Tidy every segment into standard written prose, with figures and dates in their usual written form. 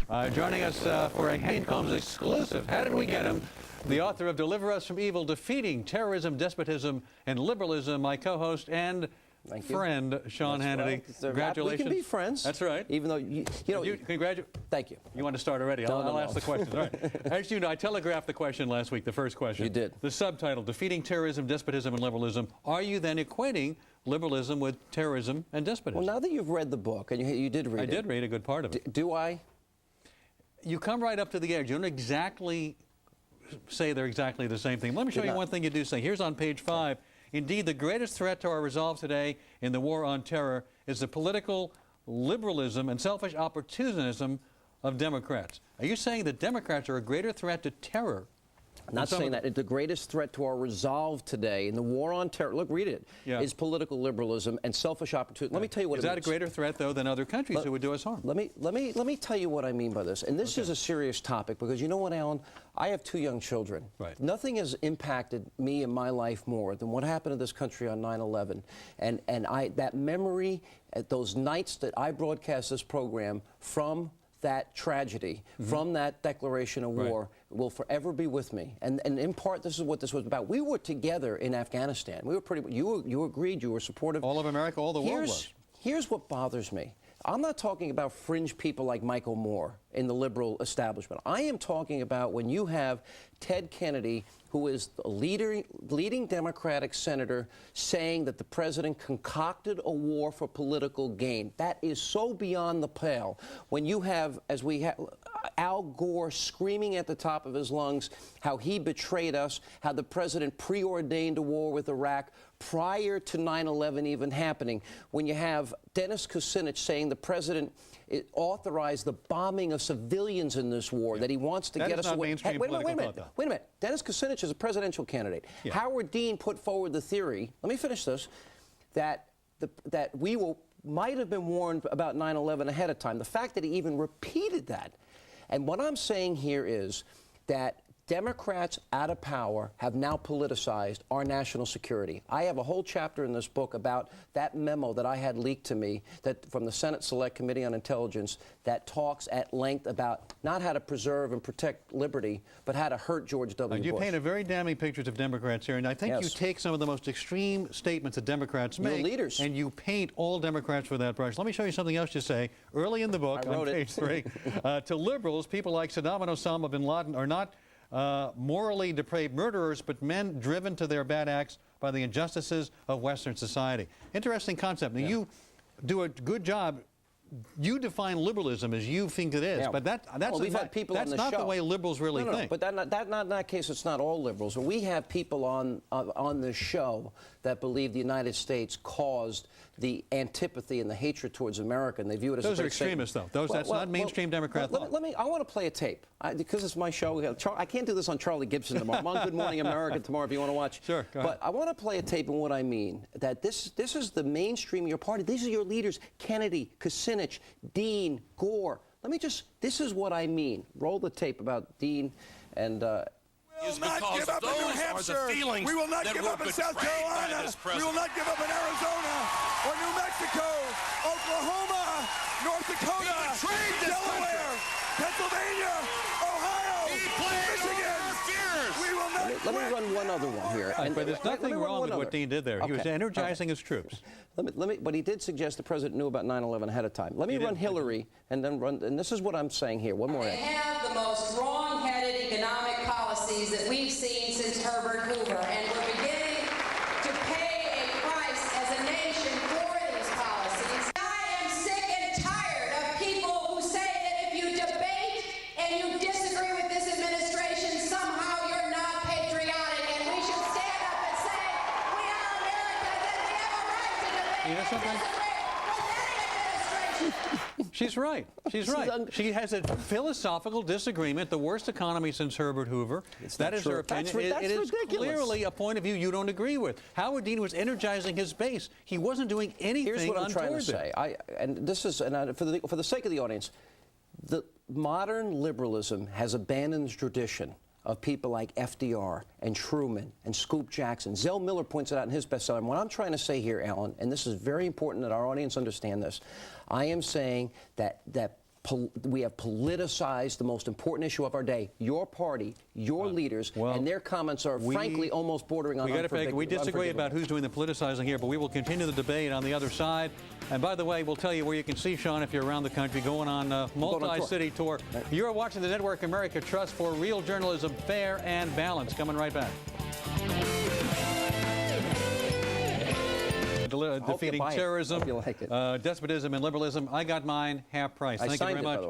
Joining us for a Hannity Colmes exclusive. How did we get him? The author of Deliver Us from Evil, Defeating Terrorism, Despotism, and Liberalism, my co-host and friend, Sean Hannity. Right. Congratulations. We can be friends. That's right. Even though, you know... Thank you. You want to start already? I'll ask the questions. All right. As you know, I telegraphed the question last week, the first question. You did. The subtitle, Defeating Terrorism, Despotism, and Liberalism. Are you then equating liberalism with terrorism and despotism? Well, now that you've read the book, and you did read it. I did read a good part of it. Do I? You come right up to the edge. You don't exactly say they're exactly the same thing. Let me show you one thing you do say. Here's on page 5. Indeed, the greatest threat to our resolve today in the war on terror is the political liberalism and selfish opportunism of Democrats. Are you saying that Democrats are a greater threat to terror? I'm not saying that. The greatest threat to our resolve today in the war on terror, look, read it, is political liberalism and selfish opportunism. Let me tell you what it means. Is that a greater threat, though, than other countries who would do us harm? Let me tell you what I mean by this. And this is a serious topic because you know what, Alan? I have 2 young children. Right. Nothing has impacted me in my life more than what happened to this country on 9/11. And that memory, at those nights that I broadcast this program from that tragedy, from that declaration of war, will forever be with me. And in part, this is what this was about. We were together in Afghanistan. We were pretty. You agreed. You were supportive. All of America, all the world was. Here's what bothers me. I'm not talking about fringe people like Michael Moore in the liberal establishment. I am talking about when you have Ted Kennedy, who is the leading Democratic senator, saying that the president concocted a war for political gain. That is so beyond the pale. When you have, as we have, Al Gore screaming at the top of his lungs how he betrayed us, how the president preordained a war with Iraq prior to 9/11 even happening. When you have Dennis Kucinich saying the president authorized the bombing of civilians in this war, that he wants to get us away. Hey, wait a minute. Dennis Kucinich is a presidential candidate. Yeah. Howard Dean put forward the theory, let me finish this, that we might have been warned about 9/11 ahead of time. The fact that he even repeated that. And what I'm saying here is that Democrats out of power have now politicized our national security. I have a whole chapter in this book about that memo that I had leaked to me from the Senate Select Committee on Intelligence that talks at length about not how to preserve and protect liberty, but how to hurt George W. Bush. You paint a very damning picture of Democrats here, and I think you take some of the most extreme statements that Democrats make, leaders, and you paint all Democrats for that brush. Let me show you something else you say early in the book on page 3. To liberals, people like Saddam and Osama bin Laden are not morally depraved murderers, but men driven to their bad acts by the injustices of Western society. Interesting concept. Now, you do a good job. You define liberalism as you think it is, but that's not the way liberals really think. But in that case, it's not all liberals. We have people on this show that believe the United States caused the antipathy and the hatred towards America, and they view it as those are extremists, though. That's not mainstream Democrat thought. I want to play a tape because it's my show. I can't do this on Charlie Gibson tomorrow. I'm on Good Morning America tomorrow if you want to watch. Sure, go ahead. But I want to play a tape and what I mean. That this is the mainstream of your party. These are your leaders: Kennedy, Kucinich, Dean, Gore. This is what I mean. Roll the tape about Dean and. We will not give up in New Hampshire. We will not give up in South Carolina. We will not give up in Arizona or New Mexico, Oklahoma, North Dakota, Delaware, Pennsylvania, Ohio, Michigan. We will not. Let me run one other one here. But there's nothing wrong with what Dean did there. He was energizing his troops. But he did suggest the president knew about 9/11 ahead of time. Let me run Hillary and then run. And this is what I'm saying here. One more. They have the most wrong-headed economic policies that we've seen since Herbert Hoover, and we're beginning to pay a price as a nation for these policies. I am sick and tired of people who say that if you debate and you disagree with this administration, somehow you're not patriotic, and we should stand up and say we are Americans and we have a right to debate and disagree with any administration. She's right. She's right. She has a philosophical disagreement, the worst economy since Herbert Hoover. That is her opinion. It is clearly a point of view you don't agree with. Howard Dean was energizing his base. He wasn't doing anything untoward. Here's what I'm trying to say. For the sake of the audience, the modern liberalism has abandoned the tradition of people like FDR and Truman and Scoop Jackson. Zell Miller points it out in his bestseller. And what I'm trying to say here, Alan, and this is very important that our audience understand this, I am saying that politicized the most important issue of our day. Your party, your leaders, and their comments are frankly almost bordering on unforgivable. We disagree about who's doing the politicizing here, but we will continue the debate on the other side. And by the way, we'll tell you where you can see Sean if you're around the country going on a multi-city tour. You're watching the Network America Trust for real journalism, fair and balanced. Coming right back. Defeating terrorism, despotism, and liberalism. I got mine half price. Thank you very much.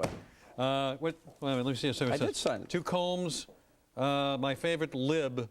By the way. Let me see. So I did sign it. To Colmes, my favorite lib.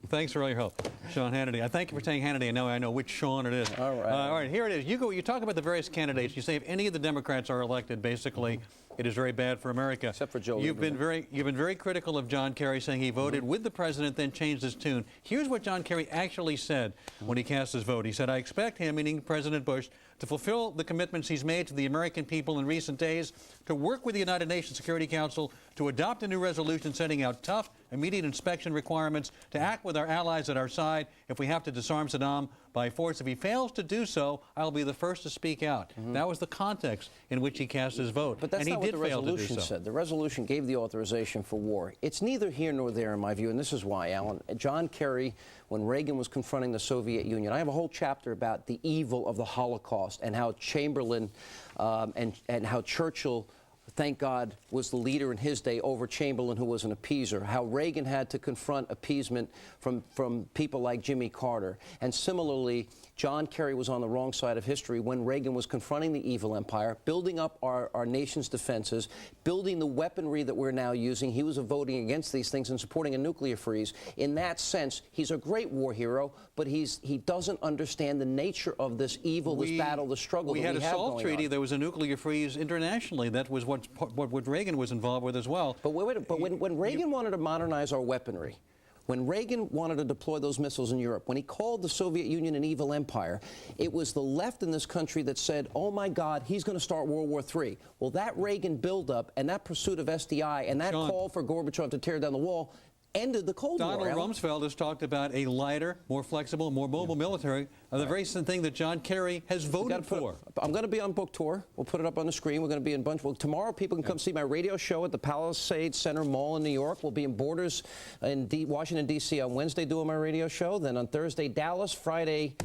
Thanks for all your help, Sean Hannity. I thank you for saying Hannity, and now I know which Sean it is. All right. All right, here it is. You talk about the various candidates. You say if any of the Democrats are elected, basically, it is very bad for America. Except for Joe. You've been very critical of John Kerry, saying he voted with the president, then changed his tune. Here's what John Kerry actually said when he cast his vote. He said, "I expect him," meaning President Bush, "to fulfill the commitments he's made to the American people in recent days, to work with the United Nations Security Council, to adopt a new resolution setting out tough, immediate inspection requirements, to act with our allies at our side if we have to disarm Saddam by force. If he fails to do so, I'll be the first to speak out." That was the context in which he cast his vote. But that's not what the resolution said. The resolution gave the authorization for war. It's neither here nor there, in my view, and this is why, Alan. John Kerry, when Reagan was confronting the Soviet Union, I have a whole chapter about the evil of the Holocaust and how Chamberlain and how Churchill, thank God, was the leader in his day over Chamberlain, who was an appeaser. How Reagan had to confront appeasement from people like Jimmy Carter. And similarly, John Kerry was on the wrong side of history when Reagan was confronting the evil empire, building up our nation's defenses, building the weaponry that we're now using. He was voting against these things and supporting a nuclear freeze. In that sense, he's a great war hero, but he doesn't understand the nature of this evil, this battle, the struggle that we have going on. We had a SALT treaty. There was a nuclear freeze internationally. That was what Reagan was involved with as well. But when Reagan wanted to modernize our weaponry, when Reagan wanted to deploy those missiles in Europe, when he called the Soviet Union an evil empire, it was the left in this country that said, oh my God, he's going to start World War III. Well, that Reagan buildup and that pursuit of SDI and that call for Gorbachev to tear down the wall ended the Cold War. Donald Rumsfeld has talked about a lighter, more flexible, more mobile military, the very same thing that John Kerry has voted for. I'm going to be on book tour. We'll put it up on the screen. We're going to be in tomorrow people can come see my radio show at the Palisades Center Mall in New York. We'll be in Borders in Washington, D.C. on Wednesday doing my radio show. Then on Thursday, Dallas. Friday,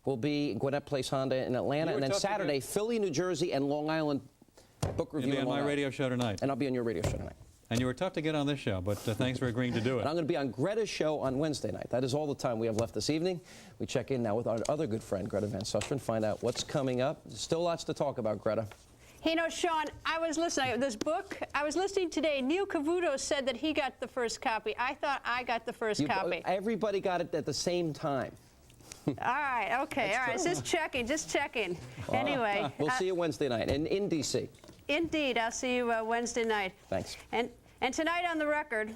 we'll be in Gwinnett Place Honda in Atlanta. And then Saturday, Philly, New Jersey, and Long Island. Book review. You'll be on my radio show tonight. And I'll be on your radio show tonight. And you were tough to get on this show, but thanks for agreeing to do it. And I'm going to be on Greta's show on Wednesday night. That is all the time we have left this evening. We check in now with our other good friend, Greta Van Susteren, find out what's coming up. There's still lots to talk about, Greta. Hey, Sean, I was listening to this book. I was listening today. Neil Cavuto said that he got the first copy. I thought I got the first copy. Everybody got it at the same time. All right, okay, all right. Just checking. Anyway. We'll see you Wednesday night in D.C. Indeed, I'll see you Wednesday night. Thanks. And tonight on the record,